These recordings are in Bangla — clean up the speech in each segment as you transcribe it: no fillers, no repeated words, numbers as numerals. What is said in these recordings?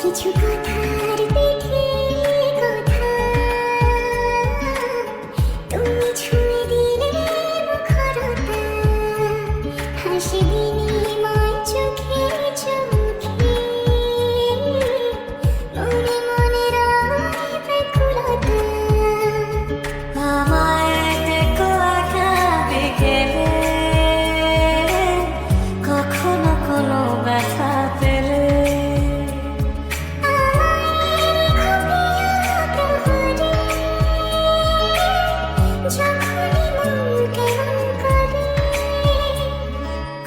কিছু কথার পিঠে কথা তুমি ছুঁয়ে দিলে মুখরতা হাসি বিনিময় চোখে চোখে মনে মনে রয় ব্যাকুলতা আমায় দেখো আঁকা বিকেলে কখনো কোনো ব্যথা পেলে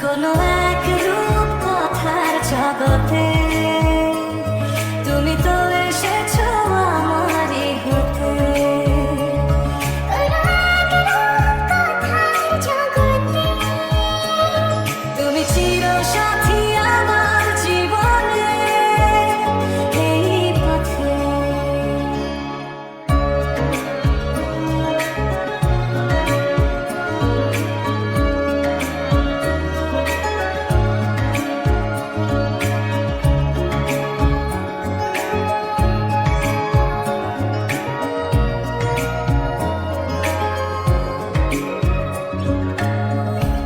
কোনো এক রূপ কথার জগতে তুমি তো এসেছো আমারই হতে তুমি চির সাথী আমার জীবনে এই পথে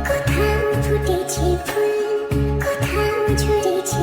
কোথাও ফুটেছে ফুল কোথাও ঝরেছে